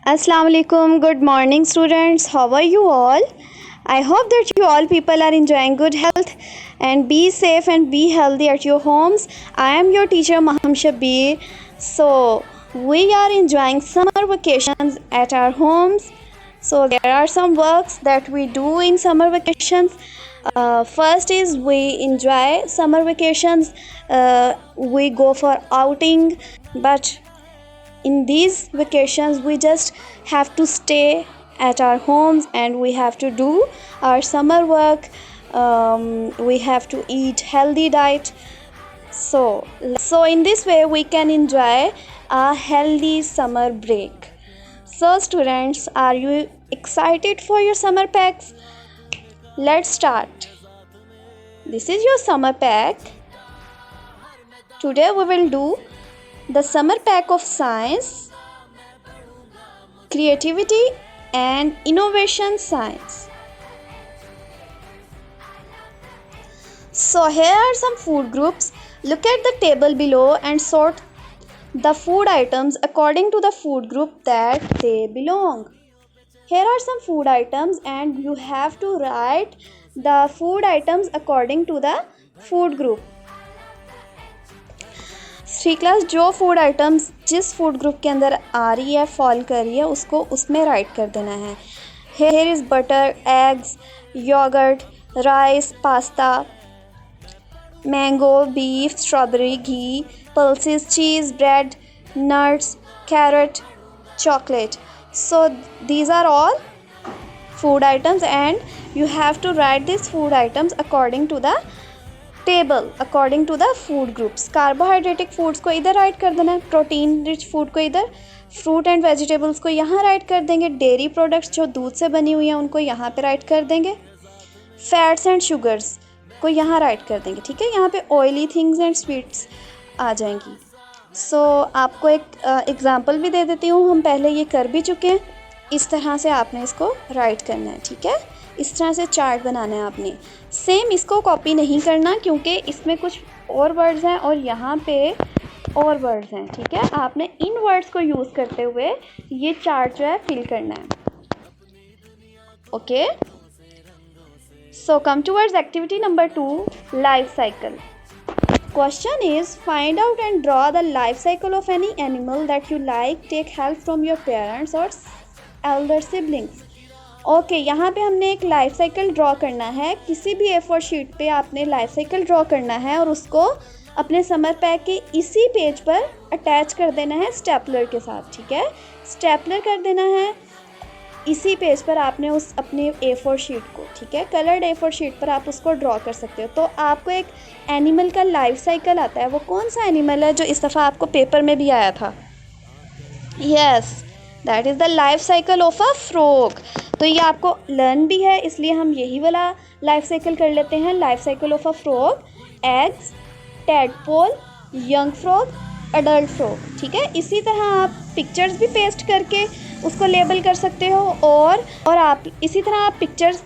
Assalamu alaikum. Good morning, students. How are you all? I hope that you all people are enjoying good health and be safe and be healthy at your homes. I am your teacher Maham Shabir. So we are enjoying summer vacations at our homes. So there are some works that we do in summer vacations. First is we enjoy summer vacations. We go for outing, but in these vacations we just have to stay at our homes and we have to do our summer work. We have to eat healthy diet. So in this way we can enjoy a healthy summer break. So students, are you excited for your summer packs? Let's start. This is your summer pack. Today we will do the summer pack of science, creativity and innovation science. So here are some food groups. Look at the table below and sort the food items according to the food group that they belong. Here are some food items and you have to write the food items according to the food group. Three class जो food items जिस food group के अंदर आ रही है, fall कर रही है, उसको उसमें राइट कर देना है. Here is butter, eggs, yogurt, rice, pasta, mango, beef, strawberry, ghee, pulses, cheese, bread, nuts, carrot, chocolate. So these are all food items and you have to write these food items according to the table, according to the food groups. Carbohydratic foods को इधर right कर देना है, protein rich food को इधर, fruit and vegetables को यहाँ right कर देंगे, डेयरी प्रोडक्ट्स जो दूध से बनी हुई हैं उनको यहाँ पे राइट कर देंगे, फैट्स एंड शुगर्स को यहाँ राइट कर देंगे. ठीक है, यहाँ पे ऑयली थिंग्स एंड स्वीट्स आ जाएंगी. सो आपको एक एग्जांपल भी दे देती हूँ, हम पहले ये कर भी चुके हैं. इस तरह से आपने इसको राइट करना है. ठीक है, इस तरह से चार्ट बनाना है आपने. सेम इसको कॉपी नहीं करना क्योंकि इसमें कुछ और वर्ड्स हैं और यहाँ पे और वर्ड्स हैं. ठीक है, आपने इन वर्ड्स को यूज़ करते हुए ये चार्ट जो है फिल करना है. Okay, so come towards activity number 2, life cycle. Question is, find out and draw the life cycle of any animal that you like. Take help from your parents or elder siblings. Okay, यहाँ पे हमने एक life cycle draw करना है. किसी भी A4 sheet पे आपने लाइफ साइकिल ड्रॉ करना है और उसको अपने समर पैक के इसी पेज पर अटैच कर देना है स्टेपलर के साथ. ठीक है, स्टेपलर कर देना है इसी पेज पर आपने उस अपने A4 शीट को. ठीक है, कलर्ड A4 शीट पर आप उसको ड्रॉ कर सकते हो. तो आपको एक एनिमल का लाइफ साइकिल आता है. वो कौन सा एनिमल है जो इस दफ़ा आपको पेपर में भी आया था? Yes, that is the life cycle of a frog. तो ये आपको लर्न भी है, इसलिए हम यही वाला लाइफ साइकिल कर लेते हैं. Life cycle of a frog, eggs, tadpole, young frog, adult frog. ठीक है, इसी तरह आप पिक्चर्स भी पेस्ट करके उसको लेबल कर सकते हो और आप इसी तरह आप पिक्चर्स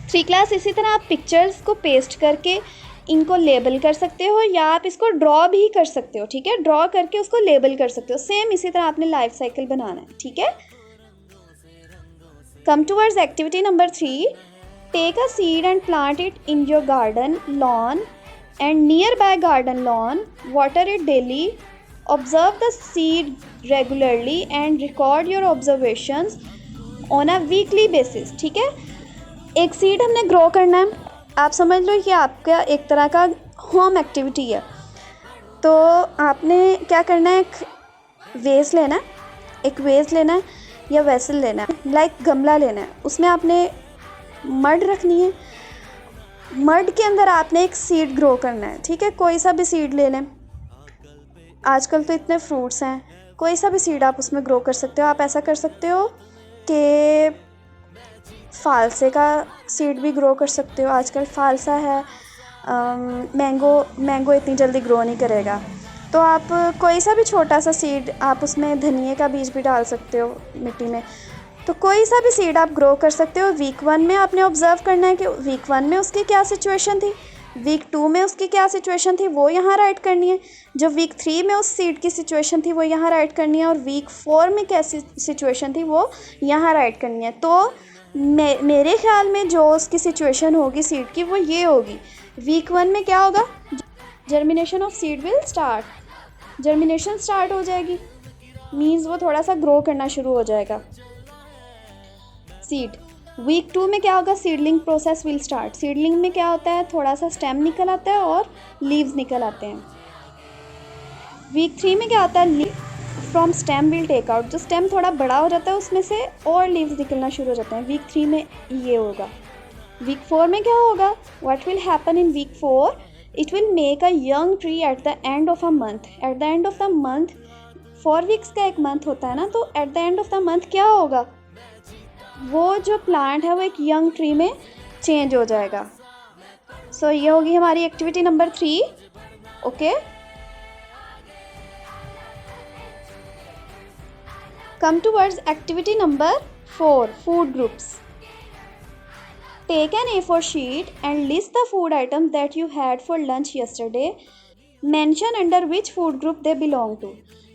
थ्री क्लास इसी तरह आप पिक्चर्स को पेस्ट करके इनको लेबल कर सकते हो या आप इसको ड्रॉ भी कर सकते हो. ठीक है, ड्रॉ करके उसको लेबल कर सकते हो. सेम इसी तरह आपने लाइफ साइकिल बनाना है. ठीक है, come towards activity number 3. Take a seed and plant it in your garden lawn and nearby garden lawn. Water it daily. Observe the seed regularly and record your observations on a weekly basis. ठीक है, एक seed हमने grow करना है. आप समझ लो कि आपका एक तरह का होम एक्टिविटी है. तो आपने क्या करना है, एक वेस लेना है, या वेसल लेना है, लाइक गमला लेना है. उसमें आपने मड रखनी है. मड के अंदर आपने एक सीड ग्रो करना है. ठीक है, कोई सा भी सीड ले लें. आजकल तो इतने फ्रूट्स हैं, कोई सा भी सीड आप उसमें ग्रो कर सकते हो. आप ऐसा कर सकते हो कि फालसे का सीड भी ग्रो कर सकते हो. आजकल फालसा है. मैंगो इतनी जल्दी ग्रो नहीं करेगा, तो आप कोई सा भी छोटा सा सीड, आप उसमें धनिए का बीज भी डाल सकते हो मिट्टी में. तो कोई सा भी सीड आप ग्रो कर सकते हो. वीक 1 में आपने ऑब्ज़र्व करना है कि वीक 1 में उसकी क्या सिचुएशन थी, वीक 2 में उसकी क्या सिचुएशन थी वो यहाँ राइट करनी है, जो वीक 3 में उस सीड की सिचुएशन थी वो यहाँ राइट करनी है, और वीक 4 में कैसी सिचुएशन थी वो यहाँ राइट करनी है। तो मेरे ख्याल में जो उसकी सिचुएशन होगी सीड की वो ये होगी। वीक 1 में क्या होगा, germination of seed will start, germination start हो जाएगी, मीन्स वो थोड़ा सा ग्रो करना शुरू हो जाएगा सीड। वीक 2 में क्या होगा, seedling process will start. Seedling में क्या होता है, थोड़ा सा स्टेम निकल आता है और लीव्स निकल आते हैं। वीक 3 में क्या होता है, from stem will take out, जो स्टेम थोड़ा बड़ा हो जाता है उसमें से और लीव्स निकलना शुरू हो जाते हैं। वीक 3 में ये होगा। वीक 4 में क्या होगा, what will happen in week 4, it will make a young tree at the end of a month. At the end of the month, 4 weeks का एक मंथ होता है ना, तो at the end of the month क्या होगा, वो जो प्लांट है वो एक यंग ट्री में चेंज हो जाएगा। सो ये होगी हमारी activity number 3। Okay, come towards activity number 4, food groups. Take an A4 sheet and list the food items that you had for lunch yesterday. Mention under which food group they belong to.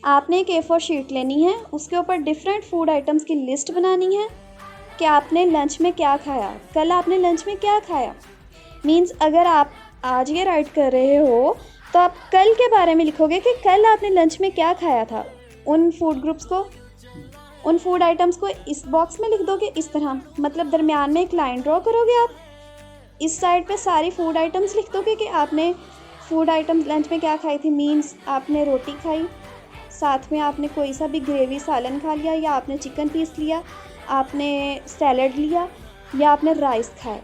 आपने एक A4 sheet लेनी है, उसके ऊपर different food items की list बनानी है कि आपने लंच में क्या खाया, कल आपने लंच में क्या खाया। मीन्स अगर आप आज ये राइट कर रहे हो तो आप कल के बारे में लिखोगे कि कल आपने लंच में क्या खाया था। उन फूड ग्रुप्स को, उन फूड आइटम्स को इस बॉक्स में लिख दोगे इस तरह, मतलब दरमियान में एक लाइन ड्रॉ करोगे आप, इस साइड पे सारी फूड आइटम्स लिख दोगे कि आपने फूड आइटम्स लंच में क्या खाई थी। मीन्स आपने रोटी खाई, साथ में आपने कोई सा भी ग्रेवी सालन खा लिया, या आपने चिकन पीस लिया, आपने सैलड लिया, या आपने राइस खाया,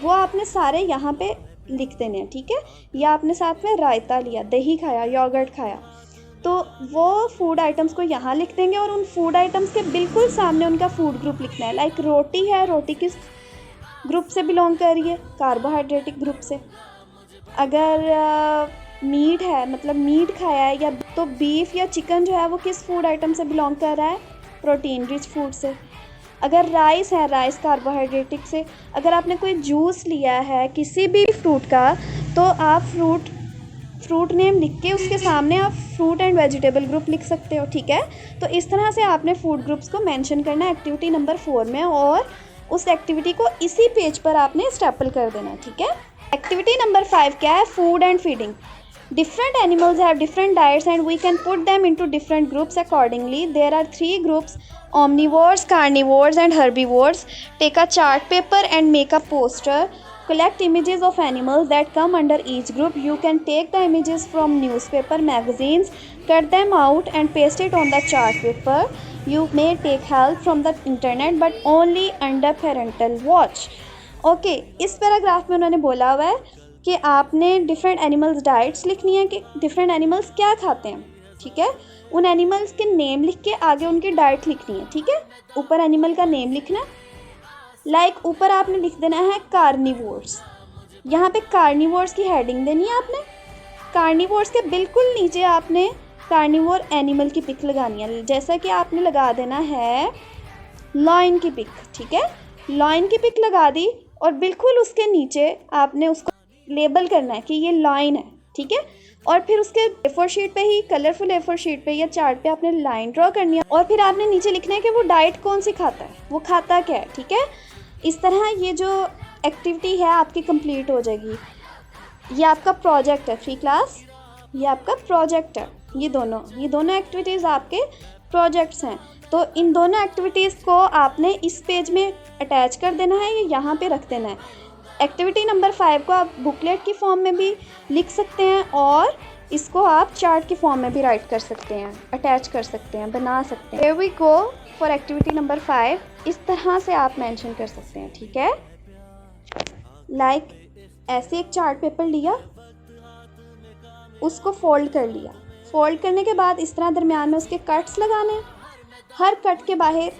वो आपने सारे यहाँ पे लिख देने हैं, ठीक है। या आपने साथ में रायता लिया, दही खाया, योगर्ट खाया, तो वो फूड आइटम्स को यहाँ लिख देंगे। और उन फूड आइटम्स के बिल्कुल सामने उनका फूड ग्रुप लिखना है। लाइक रोटी है, रोटी किस ग्रुप से बिलोंग कर रही है, कार्बोहाइड्रेटिक ग्रुप से। अगर मीट है, मतलब मीट खाया है, या तो बीफ या चिकन जो है वो किस फूड आइटम से बिलोंग कर रहा है, प्रोटीन रिच फूड से। अगर राइस है, राइस कार्बोहाइड्रेटिक से। अगर आपने कोई जूस लिया है किसी भी फ्रूट का, तो आप फ्रूट नेम लिख के उसके सामने आप फ्रूट एंड वेजिटेबल ग्रुप लिख सकते हो, ठीक है। तो इस तरह से आपने फूड ग्रुप्स को मेंशन करना है एक्टिविटी नंबर 4 में, और उस एक्टिविटी को इसी पेज पर आपने स्टेपल कर देना है, ठीक है। एक्टिविटी नंबर 5 क्या है, food and feeding. Different animals have different diets and we can put them into different groups accordingly. There are 3 groups: omnivores, carnivores and herbivores. Take a chart paper and make a poster. Collect images of animals that come under each group. You can take the images from newspaper, magazines, cut them out and paste it on the chart paper. You may take help from the internet but only under parental watch. Okay, इस paragraph में उन्होंने बोला हुआ है कि आपने different animals diets लिखनी है कि डिफरेंट एनिमल्स क्या खाते हैं, ठीक है। उन एनिमल्स के नेम लिख के आगे उनकी डाइट लिखनी है, ठीक है। ऊपर एनिमल का नेम लिखना, लाइक ऊपर आपने लिख देना है कार्निवोर्स। यहाँ पे कार्निवोर्स की हेडिंग देनी है आपने। कार्निवोर्स के बिल्कुल नीचे आपने कार्निवोर एनिमल की पिक लगानी है। जैसा कि आपने लगा देना है लॉयन की पिक, ठीक है। लॉयन की पिक लगा दी और बिल्कुल उसके नीचे आपने उसको लेबल करना है कि ये लाइन है, ठीक है। और फिर उसके A4 शीट पे ही, कलरफुल A4 शीट पे या चार्ट पे आपने लाइन ड्रॉ करनी है, और फिर आपने नीचे लिखना है कि वो डाइट कौन सी खाता है, वो खाता क्या है, ठीक है। इस तरह ये जो एक्टिविटी है आपकी कंप्लीट हो जाएगी। ये आपका प्रोजेक्ट है, 3 क्लास, ये आपका प्रोजेक्ट है। ये दोनों एक्टिविटीज़ आपके प्रोजेक्ट्स हैं। तो इन दोनों एक्टिविटीज़ को आपने इस पेज में अटैच कर देना है, या यहाँ पे रख देना है। एक्टिविटी नंबर 5 को आप बुकलेट की फॉर्म में भी लिख सकते हैं, और इसको आप चार्ट की फॉर्म में भी राइट कर सकते हैं, अटैच कर सकते हैं, बना सकते हैं। Here we go for activity number 5। इस तरह से आप मेंशन कर सकते हैं, ठीक है। लाइक ऐसे एक चार्ट पेपर लिया, उसको फोल्ड कर लिया। फोल्ड करने के बाद इस तरह दरमियान में उसके कट्स लगाने। हर कट के बाहर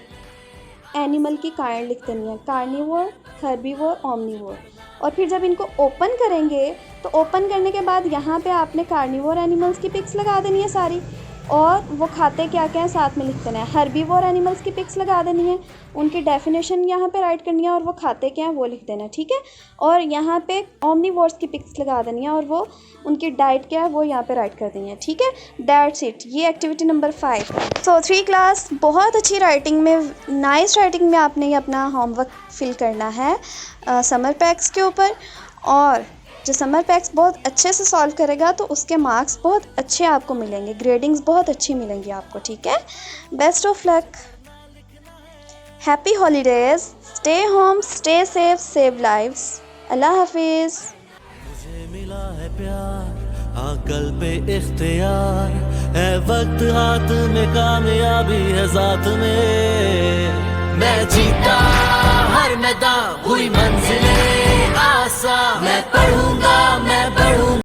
एनिमल की काइंड लिख देनी है, कार्निवोर, हर्बीवोर, ओमनीवोर। और फिर जब इनको ओपन करेंगे तो ओपन करने के बाद यहाँ पे आपने कार्निवोर एनिमल्स की पिक्स लगा देनी है सारी। और वो खाते क्या क्या हैं साथ में लिख देना है। हर्बीवोर एनिमल्स की पिक्स लगा देनी है, उनकी डेफिनेशन यहाँ पे राइट करनी है और वो खाते क्या हैं वो लिख देना है, ठीक है। और यहाँ पे ओमनीवोर्स की पिक्स लगा देनी है और वो उनकी डाइट क्या है वो यहाँ पे राइट कर देनी है, ठीक है। दैट्स इट, ये एक्टिविटी नंबर 5 है। सो 3 क्लास, बहुत अच्छी राइटिंग में, नाइस राइटिंग में आपने ये अपना होमवर्क फिल करना है समर पैक्स के ऊपर। और जो समर पैक्स बहुत अच्छे से सॉल्व करेगा तो उसके मार्क्स बहुत अच्छे आपको मिलेंगे, ग्रेडिंग्स बहुत अच्छी मिलेंगी आपको, ठीक है। Best of luck, happy holidays, stay home, stay safe, save lives. अल्लाह हाफिज़। मुझे मिला है प्यार, आकल पे इख्तियार है, वक्त हाथ में, कामयाबी है साथ में। मैं जीता हर मैदान, हुई मंजिलें आसा, मैं पढ़ूंगा, मैं बढ़ूंगा।